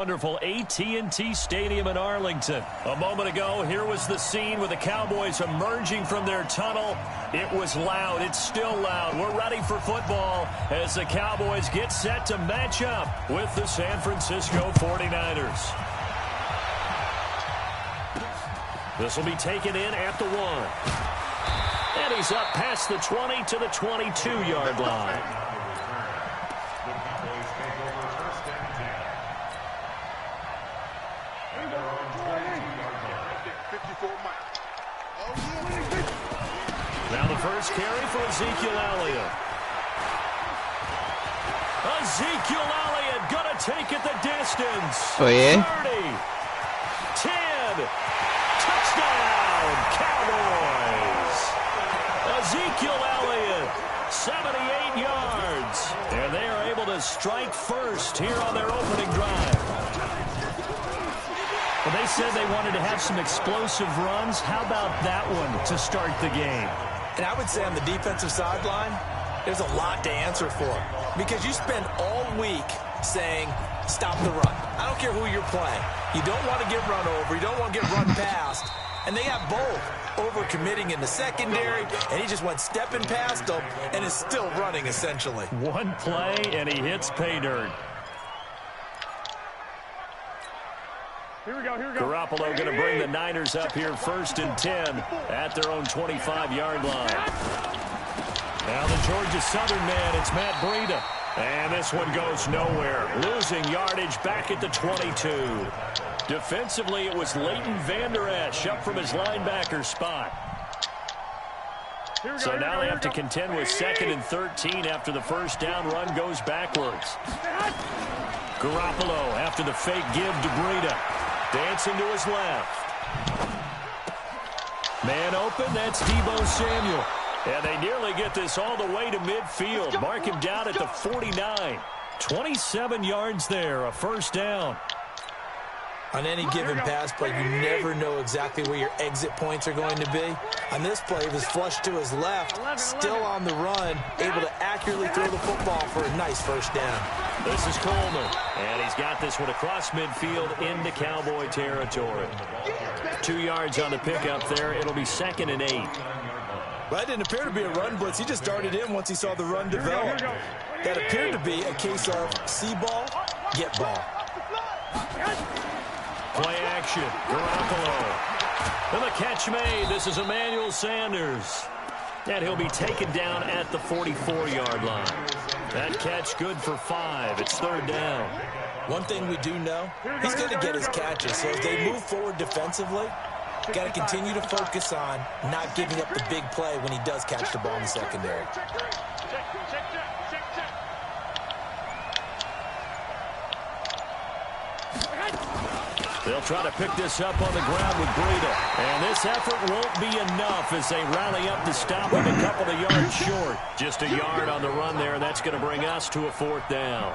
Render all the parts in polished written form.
Wonderful AT&T Stadium in Arlington. A moment ago, here was the scene with the Cowboys emerging from their tunnel. It was loud. It's still loud. We're ready for football as the Cowboys get set to match up with the San Francisco 49ers. This will be taken in at the 1. And he's up past the 20 to the 22-yard line. Now the first carry for Ezekiel Elliott. Ezekiel Elliott gonna take it the distance. 30, 10, touchdown, Cowboys. Ezekiel Elliott, 78 yards. And they are able to strike first here on their opening drive. Well, they said they wanted to have some explosive runs. How about that one to start the game? And I would say on the defensive sideline, there's a lot to answer for. Because you spend all week saying, stop the run. I don't care who you're playing. You don't want to get run over. You don't want to get run past. And they got both. Over-committing in the secondary, and he just went stepping past them and is still running, essentially. One play, and he hits pay dirt. Here we go. Garoppolo going to bring the Niners up here 1st and 10 at their own 25-yard line. Now the Georgia Southern man, it's Matt Breida. And this one goes nowhere. Losing yardage back at the 22. Defensively, it was Leighton Vander Esch up from his linebacker spot. So now they have to contend with 2nd and 13 after the first down run goes backwards. Garoppolo after the fake give to Breida. Dancing to his left. Man open, that's Deebo Samuel. And they nearly get this all the way to midfield. Mark him down at the 49. 27 yards there, a first down. On any given pass play, you never know exactly where your exit points are going to be. On this play, he was flushed to his left, still on the run, able to accurately throw the football for a nice first down. This is Coleman, and he's got this one across midfield into Cowboy territory. 2 yards on the pickup there. It'll be 2nd and 8. Well, that didn't appear to be a run blitz. He just darted in once he saw the run develop. That appeared to be a case of see ball, get ball. Play action, Garoppolo. And the catch made. This is Emmanuel Sanders. And he'll be taken down at the 44-yard line. That catch good for 5. It's 3rd down. One thing we do know, he's going to get his catches. So as they move forward defensively, got to continue to focus on not giving up the big play when he does catch the ball in the secondary. They'll try to pick this up on the ground with Breida. And this effort won't be enough as they rally up to stop him a couple of yards short. Just a yard on the run there. That's going to bring us to a 4th down.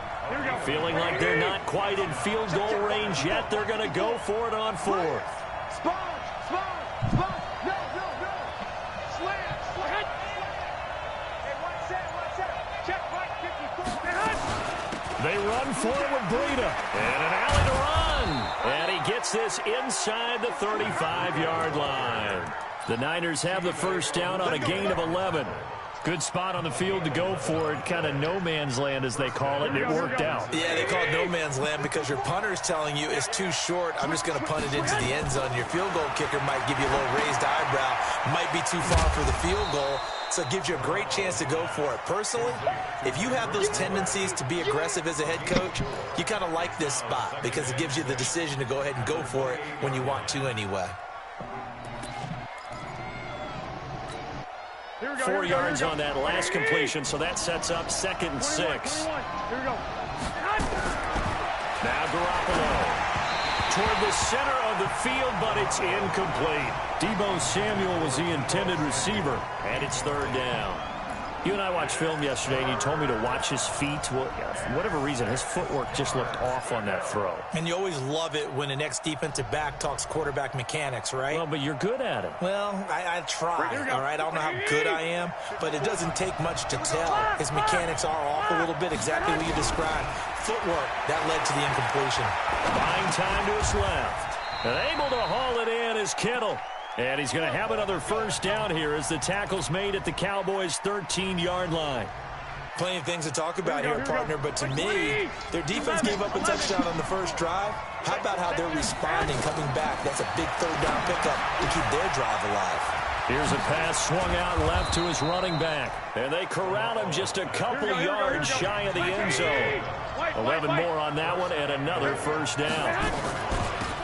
Feeling like they're not quite in field goal range yet. They're going to go for it on 4th. They run for it with Breida. And an alley to run. And he gets this inside the 35-yard line. The Niners have the first down on a gain of 11. Good spot on the field to go for it. Kind of no man's land, as they call it, and it worked out. Yeah, they call it no man's land because your punter's telling you it's too short. I'm just going to punt it into the end zone. Your field goal kicker might give you a little raised eyebrow. Might be too far for the field goal. So it gives you a great chance to go for it. Personally, if you have those tendencies to be aggressive as a head coach, you kind of like this spot because it gives you the decision to go ahead and go for it when you want to anyway. 4 yards on that last completion, so that sets up 2nd and 6. Here we go. Now Garoppolo toward the center of the field, but it's incomplete. Deebo Samuel was the intended receiver, and it's 3rd down. You and I watched film yesterday, and you told me to watch his feet. Well, for whatever reason, his footwork just looked off on that throw. And you always love it when the next defensive back talks quarterback mechanics, right? Well, but you're good at it. Well, I try, all right? I don't know how good I am, but it doesn't take much to tell. His mechanics are off a little bit, exactly what you described. footwork. That led to the incompletion. Buying time to his left. And able to haul it in is Kittle. And he's going to have another first down here as the tackle's made at the Cowboys' 13-yard line. Plenty of things to talk about here, partner, but to me, their defense gave up a touchdown on the first drive. How about how they're responding, coming back? That's a big third-down pickup to keep their drive alive. Here's a pass swung out left to his running back. And they corral him just a couple yards shy of the end zone. 11 more on that one and another first down.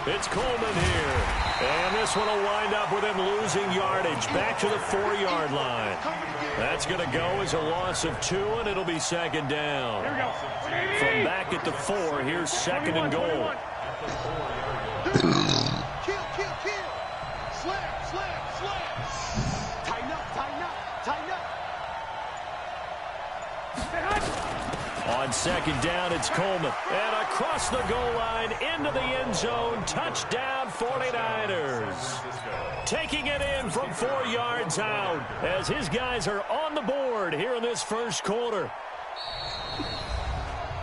It's Coleman here. And this one will wind up with him losing yardage back to the 4-yard line. That's going to go as a loss of 2, and it'll be second down. From back at the 4, here's second and goal. On second down, it's Coleman. And across the goal line, into the end zone. Touchdown, 49ers. Taking it in from 4 yards out as his guys are on the board here in this first quarter.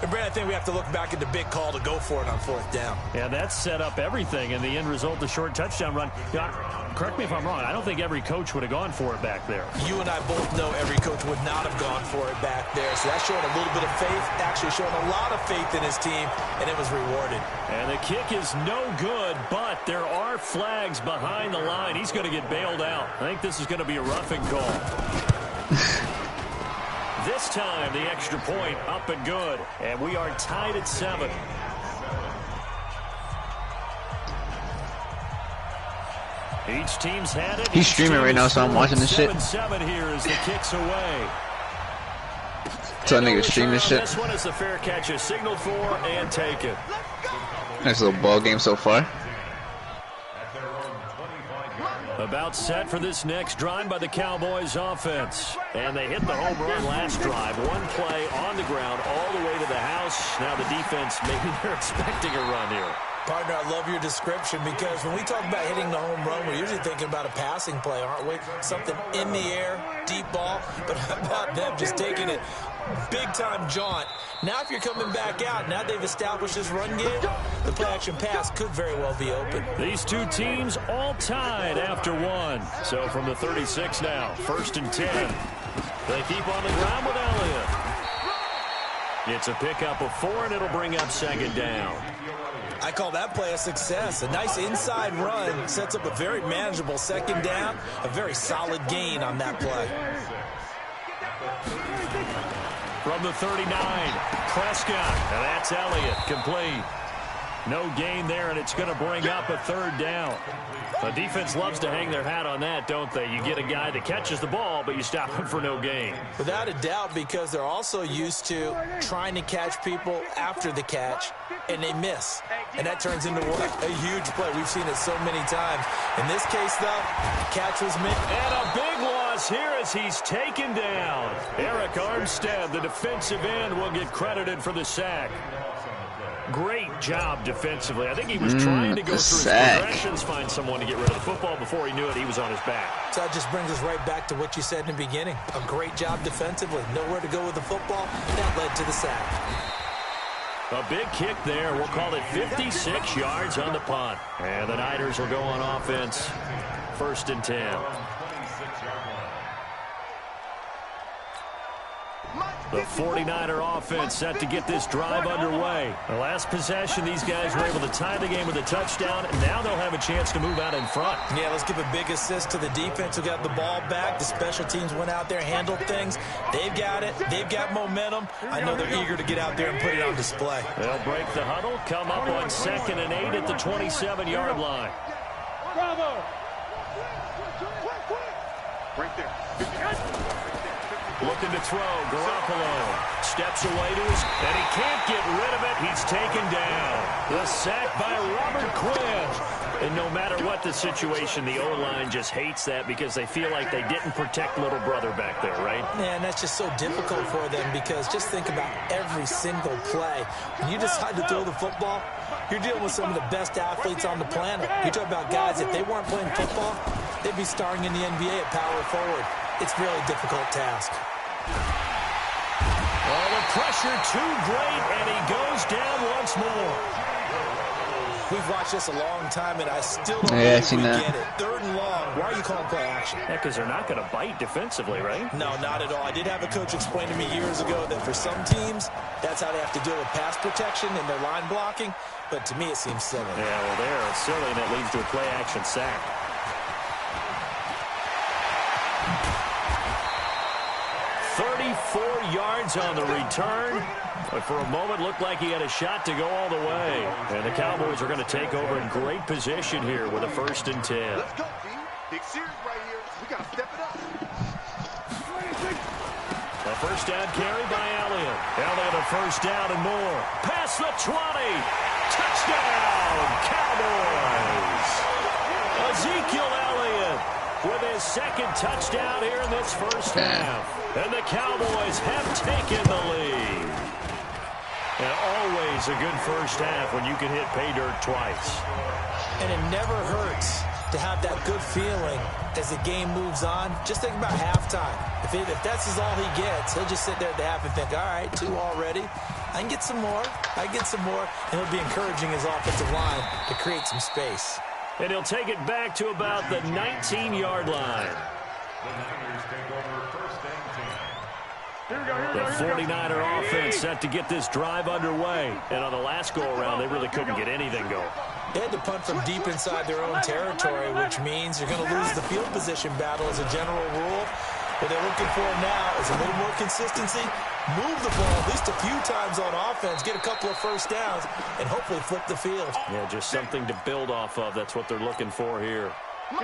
And Brad, I think we have to look back at the big call to go for it on fourth down. Yeah, that set up everything, and the end result, the short touchdown run. Correct me if I'm wrong. I don't think every coach would have gone for it back there. You and I both know every coach would not have gone for it back there. So that's showing a little bit of faith, actually showing a lot of faith in his team, and it was rewarded. And the kick is no good, but there are flags behind the line. He's going to get bailed out. I think this is going to be a roughing call. This time, the extra point up and good. And we are tied at 7. Each team's had it. He's streaming right now, so I'm watching this shit. 7-7 here as the kick's away. So nigga stream this shit. This one is the fair catch is signaled for and taken. Nice little ball game so far. About set for this next drive by the Cowboys offense. And they hit the home run last drive. One play on the ground all the way to the house. Now the defense, maybe they're expecting a run here. Partner, I love your description because when we talk about hitting the home run, we're usually thinking about a passing play, aren't we? Something in the air, deep ball. But how about them just taking it big-time jaunt? Now if you're coming back out, now they've established this run game, the play-action pass could very well be open. These two teams all tied after 1. So from the 36 now, 1st and 10. They keep on the ground with Elliott. It's a pickup of 4, and it'll bring up second down. I call that play a success. A nice inside run sets up a very manageable second down, a very solid gain on that play. From the 39, Prescott, and that's Elliott, complete. No gain there, and it's going to bring up a 3rd down. The defense loves to hang their hat on that, don't they? You get a guy that catches the ball, but you stop him for no gain. Without a doubt, because they're also used to trying to catch people after the catch, and they miss. And that turns into what? A huge play. We've seen it so many times. In this case, though, the catch was missed. And a big loss here as he's taken down. Eric Armstead, the defensive end, will get credited for the sack. Great job defensively. I think he was trying to go through his progressions, find someone to get rid of the football. Before he knew it, he was on his back. So that just brings us right back to what you said in the beginning. A great job defensively. Nowhere to go with the football. That led to the sack. A big kick there. We'll call it 56 yards on the punt. And the Niners will go on offense. 1st and 10. The 49er offense set to get this drive underway. The last possession, these guys were able to tie the game with a touchdown, and now they'll have a chance to move out in front. Yeah, let's give a big assist to the defense who got the ball back. The special teams went out there, handled things. They've got it. They've got momentum. I know they're eager to get out there and put it on display. They'll break the huddle, come up on 2nd and 8 at the 27-yard line. Bravo! Right there. Looking to throw, Garoppolo steps away to his, and he can't get rid of it. He's taken down. The sack by Robert Quinn. And no matter what the situation, the O-line just hates that because they feel like they didn't protect little brother back there, right? Man, that's just so difficult for them because just think about every single play. When you decide to throw the football, you're dealing with some of the best athletes on the planet. You talk about guys, if they weren't playing football, they'd be starring in the NBA at power forward. It's a really difficult task. Oh, the pressure too great, and he goes down once more. We've watched this a long time, and I still don't believe we get it. 3rd and long. Why are you calling play action? Yeah, because they're not going to bite defensively, right? No, not at all. I did have a coach explain to me years ago that for some teams, that's how they have to deal with pass protection and their line blocking. But to me, it seems silly. Yeah, well, they're silly, and it leads to a play-action sack. Yards on the return, but for a moment looked like he had a shot to go all the way. And the Cowboys are going to take over in great position here with a 1st and 10. Let's go, D. Big series right here. We got to step it up. A 1st down carry by Elliott. Elliott a 1st down and more. Past the 20. Touchdown, Cowboys. Ezekiel Elliott with his 2nd touchdown here in this 1st half. And the Cowboys have taken the lead. And always a good 1st half when you can hit pay dirt twice. And it never hurts to have that good feeling as the game moves on. Just think about halftime. If that's all he gets, he'll just sit there at the half and think, all right, 2 already. I can get some more. I can get some more. And he'll be encouraging his offensive line to create some space. And he'll take it back to about the 19-yard line. The 49er offense set to get this drive underway. And on the last go-around, they really couldn't get anything going. They had to punt from deep inside their own territory, which means you're going to lose the field position battle as a general rule. What they're looking for now is a little more consistency, move the ball at least a few times on offense, get a couple of 1st downs, and hopefully flip the field. Yeah, just something to build off of. That's what they're looking for here.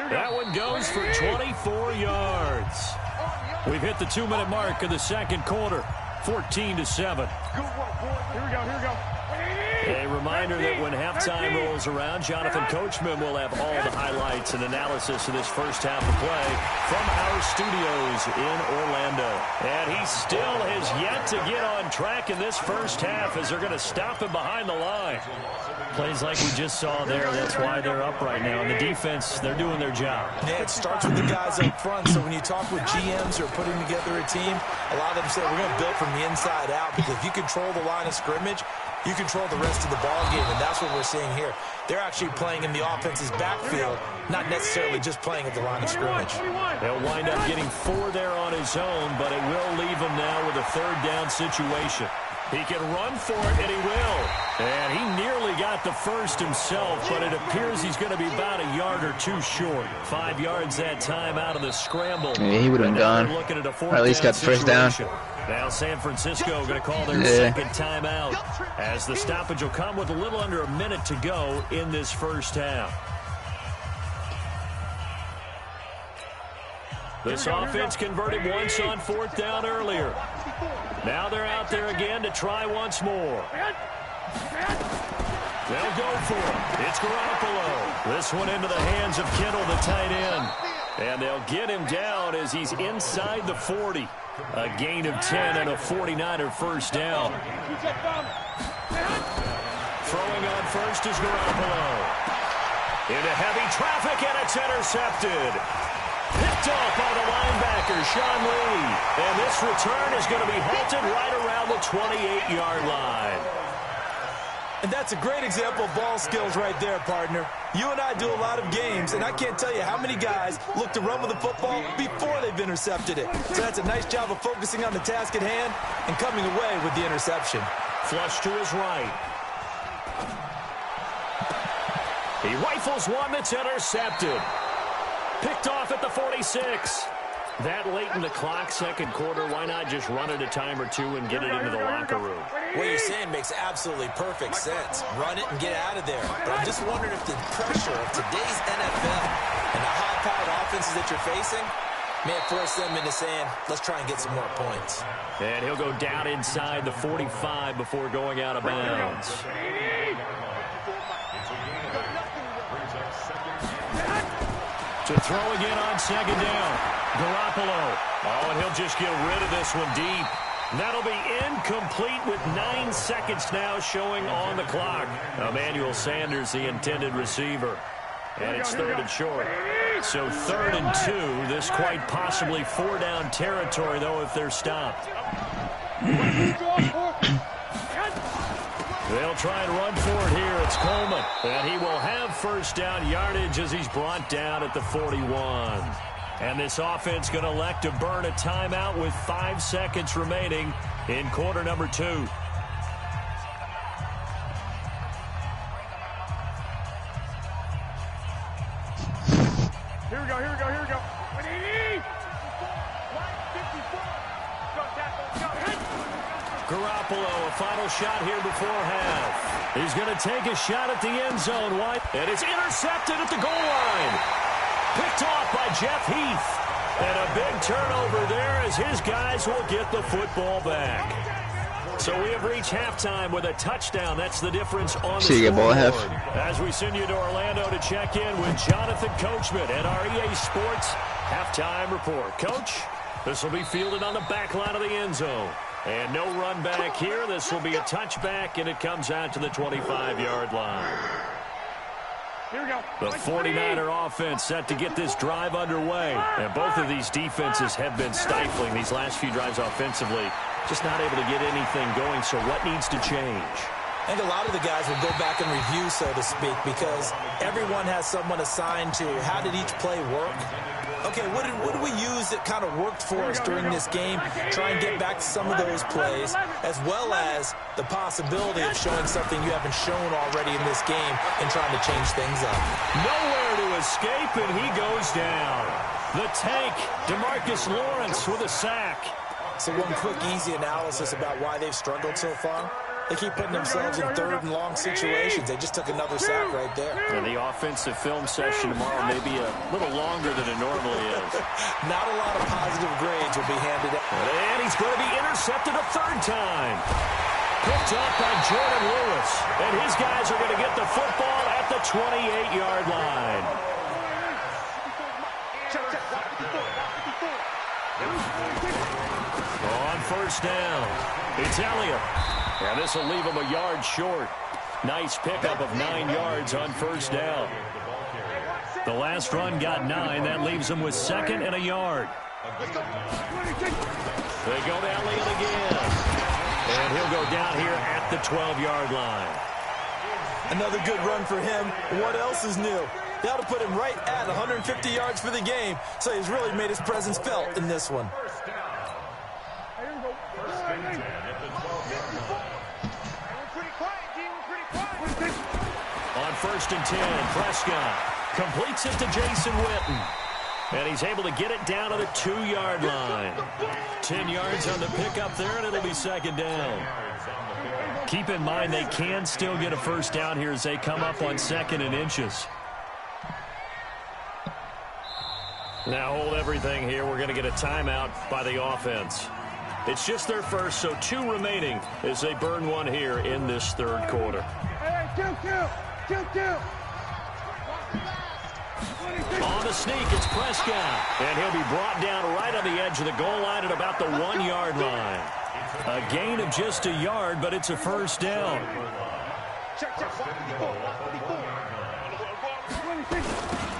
That one goes for 24 yards. We've hit the 2-minute mark of the 2nd quarter, 14-7. Here we go. A reminder that when halftime rolls around, Jonathan Coachman will have all the highlights and analysis of this 1st half of play from our studios in Orlando. And he still has yet to get on track in this 1st half as they're going to stop him behind the line. Plays like we just saw there, that's why they're up right now. And the defense, they're doing their job. Yeah, it starts with the guys up front. So when you talk with GMs who are putting together a team, a lot of them say we're going to build from the inside out, because if you control the line of scrimmage, you control the rest of the ball game, and that's what we're seeing here. They're actually playing in the offense's backfield, not necessarily just playing at the line of scrimmage. They'll wind up getting 4 there on his own, but it will leave him now with a 3rd down situation. He can run for it, and he will. And he nearly got the 1st himself, but it appears he's going to be about a yard or 2 short. 5 yards that time out of the scramble. Yeah, he would have been gone. Or at least got the 1st down. Now San Francisco going to call their 2nd timeout, as the stoppage will come with a little under a minute to go in this 1st half. This offense converted once on 4th down earlier. Now they're out there again to try once more. They'll go for it. It's Garoppolo. This one into the hands of Kittle, the tight end. And they'll get him down as he's inside the 40. A gain of 10 and a 49er 1st down. Throwing on first is Garoppolo. Into heavy traffic, and it's intercepted. Picked off by the linebacker, Sean Lee. And this return is going to be halted right around the 28-yard line. And that's a great example of ball skills right there, partner. You and I do a lot of games, and I can't tell you how many guys look to run with the football before they've intercepted it. So that's a nice job of focusing on the task at hand and coming away with the interception. Flush to his right. He rifles one that's intercepted. Picked off at the 46. That late in the clock, 2nd quarter, why not just run it a time or 2 and get it into the locker room? What you're saying makes absolutely perfect sense. Run it and get out of there. But I'm just wondering if the pressure of today's NFL and the high-powered offenses that you're facing may force them into saying, let's try and get some more points. And he'll go down inside the 45 before going out of bounds. To throw again on 2nd down. Garoppolo. Oh, and he'll just get rid of this one deep. That'll be incomplete with 9 seconds now showing on the clock. Emmanuel Sanders, the intended receiver. And it's 3rd and short. So 3rd and 2. This quite possibly 4-down territory, though, if they're stopped. They'll try and run for it here. It's Coleman. And he will have first down yardage as he's brought down at the 41. And this offense going to elect to burn a timeout with 5 seconds remaining in quarter number 2. Here we go, here we go, here we go. Garoppolo, a final shot here before half. He's going to take a shot at the end zone. And it's intercepted at the goal line. Picked off by Jeff Heath. And a big turnover there as his guys will get the football back. So we have reached halftime with a touchdown. That's the difference on the scoreboard. As we send you to Orlando to check in with Jonathan Coachman at our EA Sports halftime report. Coach, this will be fielded on the back line of the end zone. And no run back here. This will be a touchback, and it comes out to the 25-yard line. Here we go. The 49er offense set to get this drive underway. And both of these defenses have been stifling these last few drives offensively. Just not able to get anything going, so what needs to change? I think a lot of the guys will go back and review, so to speak, because everyone has someone assigned to how did each play work. Okay, what did we use that kind of worked for us during this game? Try and get back to some of those plays, as well as the possibility of showing something you haven't shown already in this game and trying to change things up. Nowhere to escape, and he goes down. The tank, DeMarcus Lawrence with a sack. So one quick, easy analysis about why they've struggled so far. They keep putting themselves in third and long situations. They just took another sack right there. And the offensive film session tomorrow may be a little longer than it normally is. Not a lot of positive grades will be handed out. And he's going to be intercepted a third time. Picked up by Jordan Lewis. And his guys are going to get the football at the 28-yard line. On first down, it's Elliott. And this will leave him a yard short. Nice pickup of 9 yards on first down. The last run got 9. That leaves him with 2nd and a yard. They go to Elliott again. And he'll go down here at the 12-yard line. Another good run for him. What else is new? That'll put him right at 150 yards for the game. So he's really made his presence felt in this one. On 1st and 10, Prescott completes it to Jason Witten. And he's able to get it down to the 2-yard line. 10 yards on the pickup there, and it'll be 2nd down. Keep in mind they can still get a first down here as they come up on 2nd and inches. Now hold everything here. We're going to get a timeout by the offense. It's just their first, so 2 remaining as they burn one here in this 3rd quarter. Hey, 2-2. On the sneak, it's Prescott. And he'll be brought down right on the edge of the goal line at about the 1-yard line. A gain of just a yard, but it's a first down.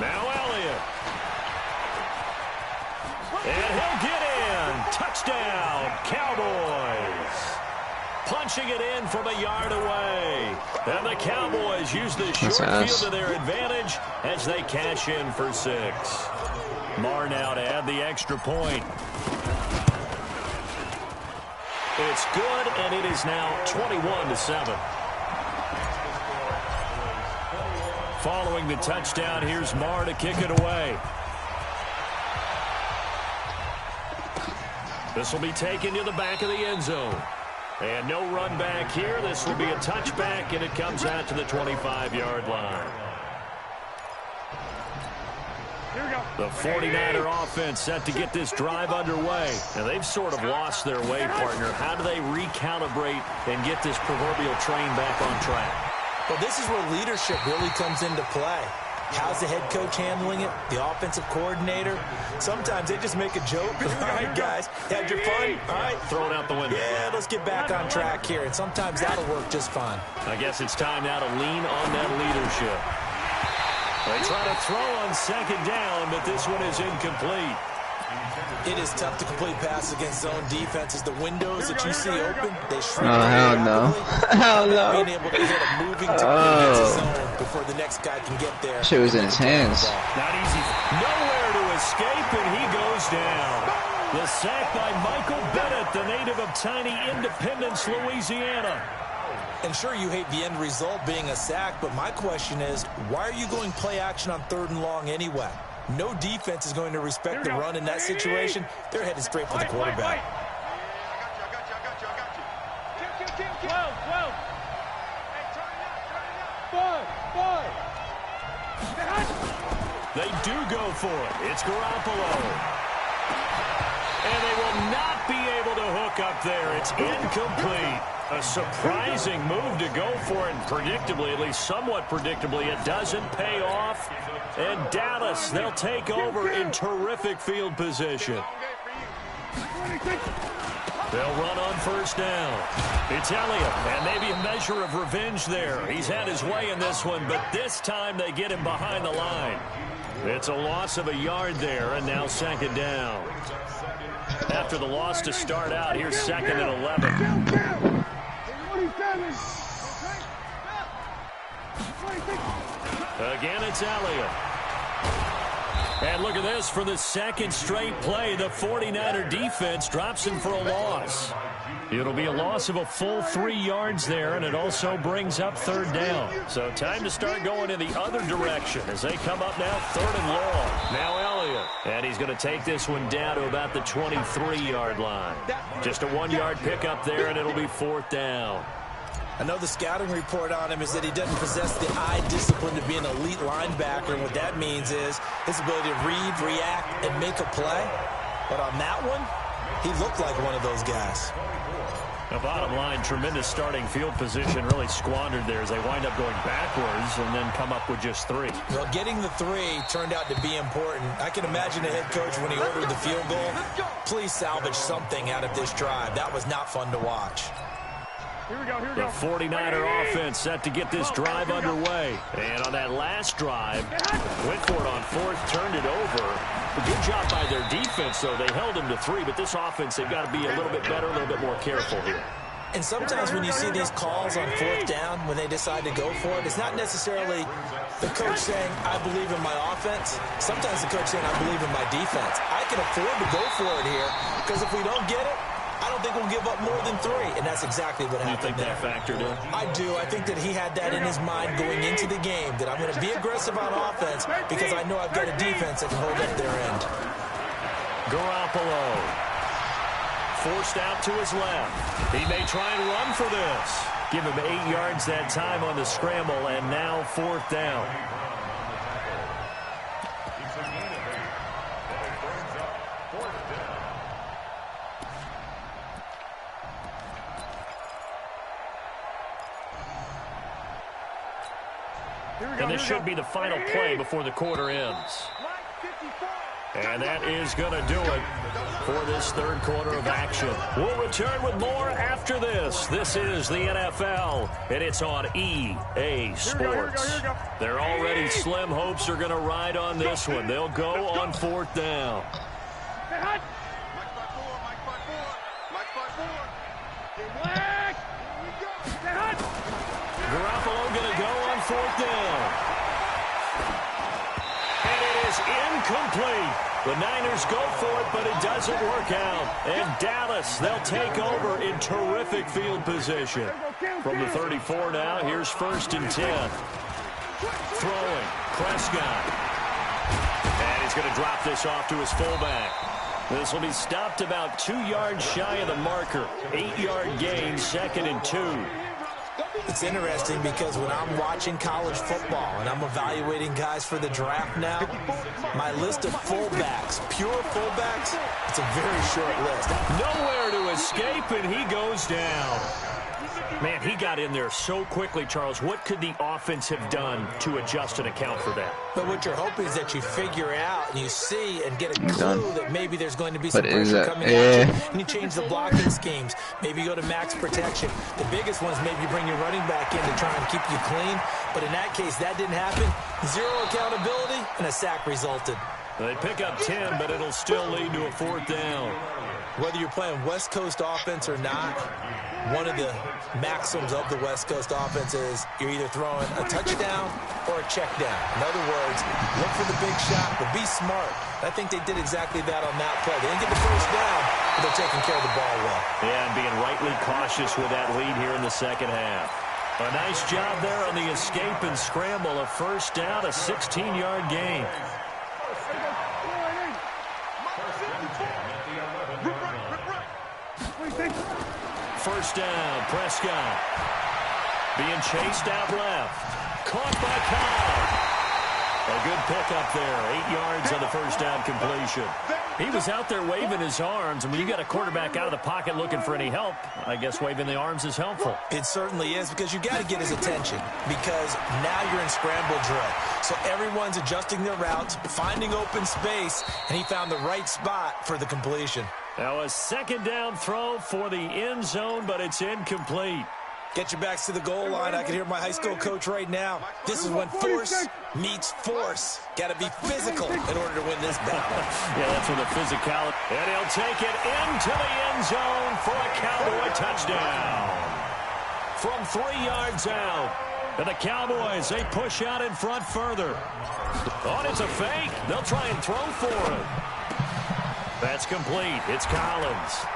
Now Elliott. And he'll get in. Touchdown, Cowboys. Punching it in from a yard away. And the Cowboys use the short field to their advantage as they cash in for 6. Marr now to add the extra point. It's good, and it is now 21-7. Following the touchdown, here's Marr to kick it away. This will be taken to the back of the end zone. And no run back here. This will be a touchback, and it comes out to the 25-yard line. Here we go. The 49er offense set to get this drive underway. And they've sort of lost their way, partner. How do they recalibrate and get this proverbial train back on track? Well, this is where leadership really comes into play. How's the head coach handling it? The offensive coordinator? Sometimes they just make a joke. All right, guys, had your fun? All right. Throw it out the window. Yeah, let's get back on track here. And sometimes that'll work just fine. I guess it's time now to lean on that leadership. They try to throw on 2nd down, but this one is incomplete. It is tough to complete passes against zone defenses. The windows that you see open, they shrink. Oh, hell no. Hell no. Being able to hit a moving zone before the next guy can get there. Shit was in his hands. Not easy. Nowhere to escape, and he goes down. The sack by Michael Bennett, the native of tiny Independence, Louisiana. And sure, you hate the end result being a sack, but my question is, why are you going play action on 3rd and long anyway? No defense is going to respect the run in that situation. They're headed straight for the quarterback. They do go for it. It's Garoppolo. And they will not be able to hook up there. It's incomplete. A surprising move to go for it, and predictably, at least somewhat predictably, it doesn't pay off. And Dallas, they'll take over in terrific field position. They'll run on 1st down. It's Elliott, and maybe a measure of revenge there. He's had his way in this one, but this time they get him behind the line. It's a loss of a yard there, and now 2nd down. After the loss to start out, here's 2nd and 11. Again, it's Elliott. And look at this. For the 2nd straight play, the 49er defense drops him for a loss. It'll be a loss of a full 3 yards there, and it also brings up 3rd down. So time to start going in the other direction as they come up now 3rd and long. Now Elliott. And he's going to take this one down to about the 23-yard line. Just a 1-yard pickup there, and it'll be 4th down. I know the scouting report on him is that he doesn't possess the eye discipline to be an elite linebacker. And what that means is his ability to read, react, and make a play. But on that one, he looked like one of those guys. The bottom line, tremendous starting field position, really squandered there as they wind up going backwards and then come up with just 3. Well, getting the 3 turned out to be important. I can imagine the head coach when he ordered the field goal. Please salvage something out of this drive. That was not fun to watch. The 49er offense set to get this drive underway. And on that last drive, went for it on 4th, turned it over. A good job by their defense, though. They held him to 3, but this offense, they've got to be a little bit better, a little bit more careful here. And sometimes when you see these calls on 4th down, when they decide to go for it, it's not necessarily the coach saying, I believe in my offense. Sometimes the coach saying, I believe in my defense. I can afford to go for it here, because if we don't get it, I don't think we'll give up more than 3, and that's exactly what happened there. You think that factored in? I do. I think that he had that in his mind going into the game, that I'm going to be aggressive on offense because I know I've got a defense that can hold up their end. Garoppolo forced out to his left. He may try and run for this. Give him 8 yards that time on the scramble, and now 4th down. And this should be the final play before the quarter ends. And that is going to do it for this 3rd quarter of action. We'll return with more after this. This is the NFL, and it's on EA Sports. Their already slim hopes are going to ride on this one. They'll go on 4th down. Garoppolo going to go on 4th down. And it is incomplete. The Niners go for it, but it doesn't work out. And Dallas, they'll take over in terrific field position. From the 34 now, here's 1st and 10. Throwing, Prescott. And he's going to drop this off to his fullback. This will be stopped about 2 yards shy of the marker. 8-yard gain, 2nd and 2. It's interesting because when I'm watching college football and I'm evaluating guys for the draft now, my list of fullbacks, pure fullbacks, it's a very short list. Nowhere to escape, and he goes down. Man, he got in there so quickly, Charles. What could the offense have done to adjust and account for that? But what you're hoping is that you figure out and you see and get a clue that maybe there's going to be some pressure coming at you, and you change the blocking schemes. Maybe you go to max protection. The biggest ones, maybe you bring your running back in to try and keep you clean. But in that case, that didn't happen. 0 accountability, and a sack resulted. They pick up 10, but it'll still lead to a 4th down. Whether you're playing West Coast offense or not, one of the maxims of the West Coast offense is you're either throwing a touchdown or a check down. In other words, look for the big shot, but be smart. I think they did exactly that on that play. They didn't get the first down, but they're taking care of the ball well. Yeah, and being rightly cautious with that lead here in the second half. A nice job there on the escape and scramble. A 1st down, a 16-yard gain. First down, Prescott. Being chased out left. Caught by Cobb. A good pickup there. 8 yards on the 1st down completion. He was out there waving his arms, and when you got a quarterback out of the pocket looking for any help, I guess waving the arms is helpful. It certainly is, because you got to get his attention, because now you're in scramble drill. So everyone's adjusting their routes, finding open space, and he found the right spot for the completion. Now a 2nd down throw for the end zone, but it's incomplete. Get your backs to the goal line. I can hear my high school coach right now. This is when force meets force. Got to be physical in order to win this battle. Yeah, that's where the physicality. And he'll take it into the end zone for a Cowboy touchdown. From 3 yards out. And the Cowboys, they push out in front further. Oh, it's a fake. They'll try and throw for it. That's complete. It's Collins.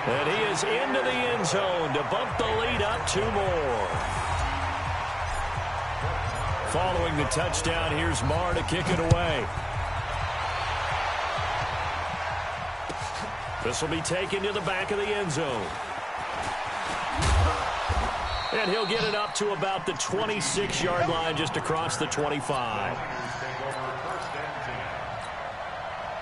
And he is into the end zone to bump the lead up 2 more. Following the touchdown, here's Marr to kick it away. This will be taken to the back of the end zone. And he'll get it up to about the 26-yard line, just across the 25.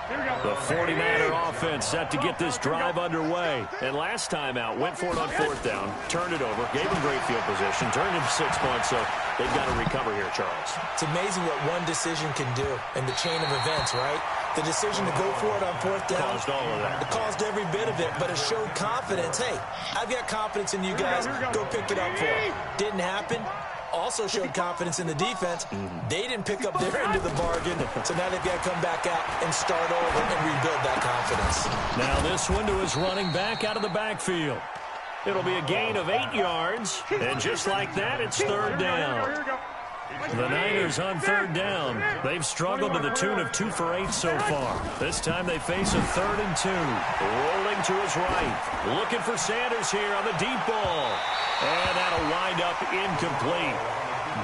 The 49er offense set to get this drive underway. And last time out, went for it on 4th down, turned it over, gave them great field position, turned into 6 points, so they've got to recover here, Charles. It's amazing what one decision can do in the chain of events, right? The decision to go for it on 4th down. Caused all of that. It caused every bit of it, but it showed confidence. Hey, I've got confidence in you guys. Go pick it up for it. Didn't happen. Also showed confidence in the defense. They didn't pick up their end of the bargain, so now they've got to come back out and start over and rebuild that confidence. Now this one to his running back out of the backfield. It'll be a gain of 8 yards, and just like that, it's 3rd down. The Niners on 3rd down. They've struggled to the tune of 2 for 8 so far. This time they face a 3rd and 2. Rolling to his right. Looking for Sanders here on the deep ball. And that'll wind up incomplete.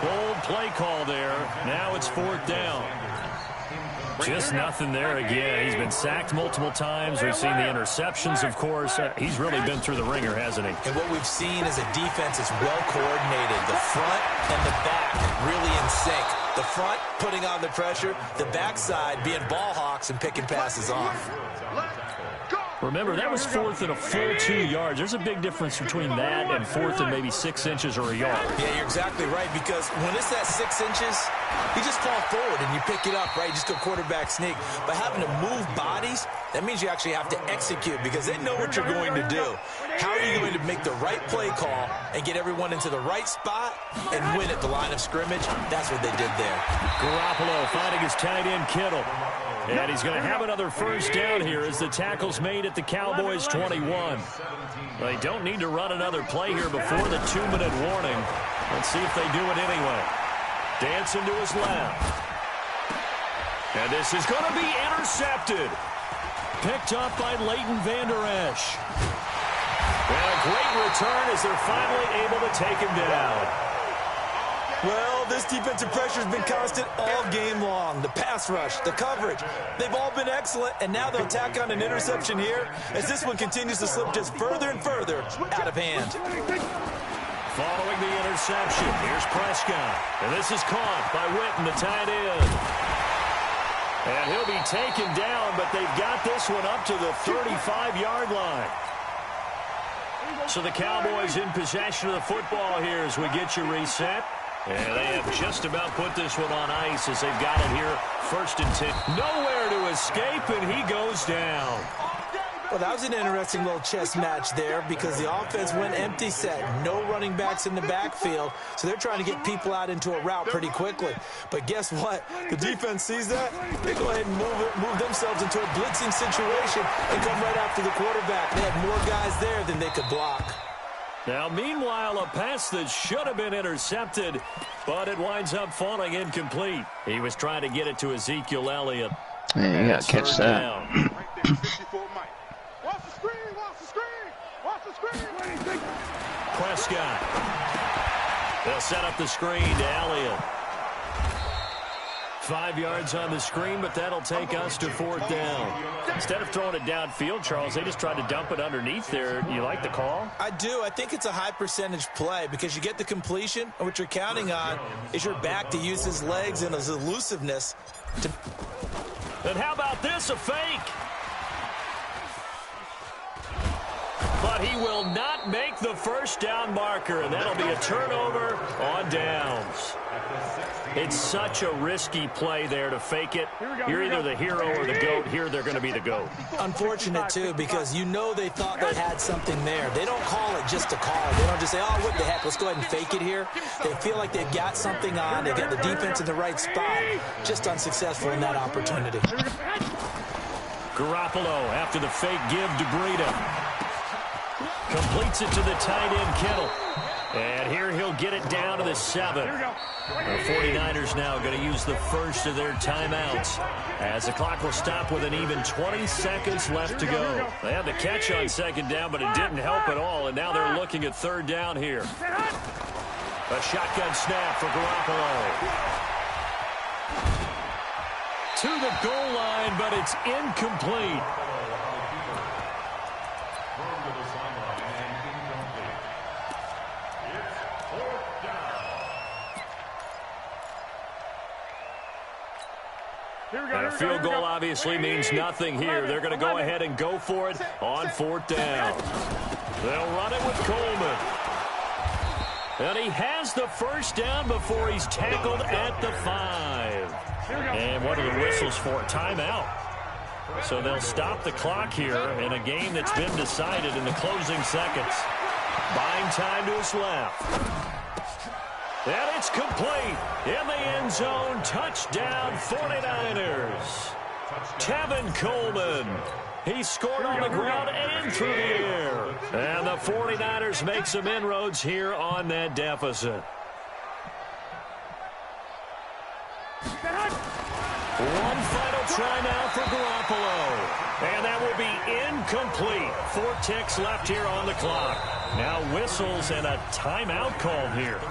Bold play call there. Now it's 4th down. Just nothing there again. He's been sacked multiple times. We've seen the interceptions, of course. He's really been through the ringer, hasn't he? And what we've seen is a defense that's well coordinated. The front and the back really in sync. The front putting on the pressure. The backside being ball hawks and picking passes off. Remember, that was 4th and a full 2 yards. There's a big difference between that and 4th and maybe 6 inches or a yard. Yeah, you're exactly right, because when it's that 6 inches, you just fall forward and you pick it up, right? You just go quarterback sneak. But having to move bodies, that means you actually have to execute, because they know what you're going to do. How are you going to make the right play call and get everyone into the right spot and win at the line of scrimmage? That's what they did there. Garoppolo finding his tight end, Kittle. And he's going to have another 1st down here as the tackle's made at the Cowboys' 21. They don't need to run another play here before the 2-minute warning. Let's see if they do it anyway. Dancing to his left. And this is going to be intercepted. Picked up by Leighton Vander Esch. And a great return as they're finally able to take him down. Well, this defensive pressure has been constant all game long. The pass rush, the coverage, they've all been excellent, and now they'll tack on an interception here as this one continues to slip just further and further out of hand. Following the interception, here's Prescott, and this is caught by Witten, the tight end. And he'll be taken down, but they've got this one up to the 35-yard line. So the Cowboys in possession of the football here as we get you reset. And they have just about put this one on ice as they've got it here. 1st and 10. Nowhere to escape, and he goes down. Well, that was an interesting little chess match there because the offense went empty set. No running backs in the backfield, so they're trying to get people out into a route pretty quickly. But guess what? The defense sees that. They go ahead and move themselves into a blitzing situation and come right after the quarterback. They had more guys there than they could block. Now, meanwhile, a pass that should have been intercepted, but it winds up falling incomplete. He was trying to get it to Ezekiel Elliott. Yeah, you got to catch that. Watch the screen, watch the screen, watch the screen. Prescott. They'll set up the screen to Elliott. 5 yards on the screen, but that'll take us to 4th down. Instead of throwing it downfield, Charles, they just tried to dump it underneath there. You like the call? I do. I think it's a high percentage play because you get the completion, and what you're counting on is your back to use his legs and his elusiveness. And how about this, a fake? But he will not make the first down marker, and that'll be a turnover on downs. It's such a risky play there to fake it. You're either the hero or the GOAT. Here they're going to be the GOAT. Unfortunate, too, because you know they thought they had something there. They don't call it just a call. They don't just say, oh, what the heck, let's go ahead and fake it here. They feel like they've got something on. They got the defense in the right spot. Just unsuccessful in that opportunity. Garoppolo after the fake give to Breida. Completes it to the tight end, Kittle. And here he'll get it down to the 7. The 49ers now going to use the first of their timeouts as the clock will stop with an even 20 seconds left to go. They had the catch on 2nd down, but it didn't help at all, and now they're looking at 3rd down here. A shotgun snap for Garoppolo. To the goal line, but it's incomplete. And a field goal obviously means nothing here. They're going to go ahead and go for it on 4th down. They'll run it with Coleman. And he has the first down before he's tackled at the 5. And what are the whistles for? Timeout. So they'll stop the clock here in a game that's been decided in the closing seconds. Buying time to his left. And it's complete in the end zone. Touchdown 49ers. Tevin Coleman. He scored on the ground and through the air. And the 49ers make some inroads here on that deficit. One final try now for Garoppolo. And that will be incomplete. 4 ticks left here on the clock. Now whistles and a timeout call here.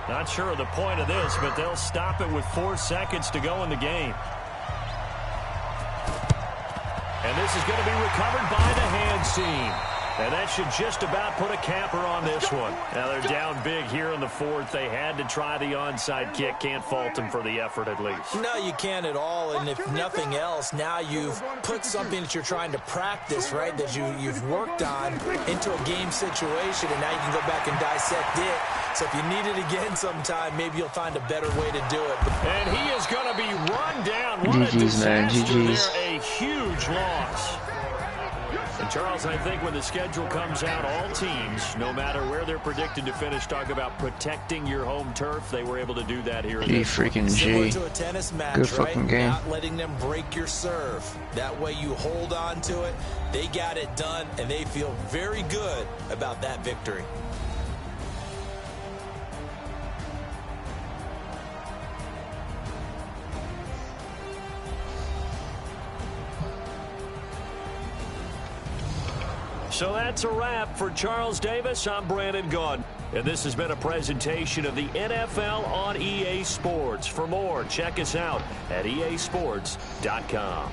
Not sure of the point of this, but they'll stop it with 4 seconds to go in the game. And this is going to be recovered by the hands team. And that should just about put a capper on this one. Now they're down big here in the 4th. They had to try the onside kick. Can't fault them for the effort at least. No, you can't at all. And if nothing else, now you've put something that you're trying to practice, right, that you've worked on into a game situation. And now you can go back and dissect it. So if you need it again sometime, maybe you'll find a better way to do it. And he is going to be run down. What a disaster there. A huge loss. And Charles, I think when the schedule comes out, all teams, no matter where they're predicted to finish, talk about protecting your home turf. They were able to do that here. Freaking G. To a tennis match, good fucking right? game. Not letting them break your serve. That way you hold on to it. They got it done, and they feel very good about that victory. So that's a wrap for Charles Davis. I'm Brandon Gaudin. And this has been a presentation of the NFL on EA Sports. For more, check us out at easports.com.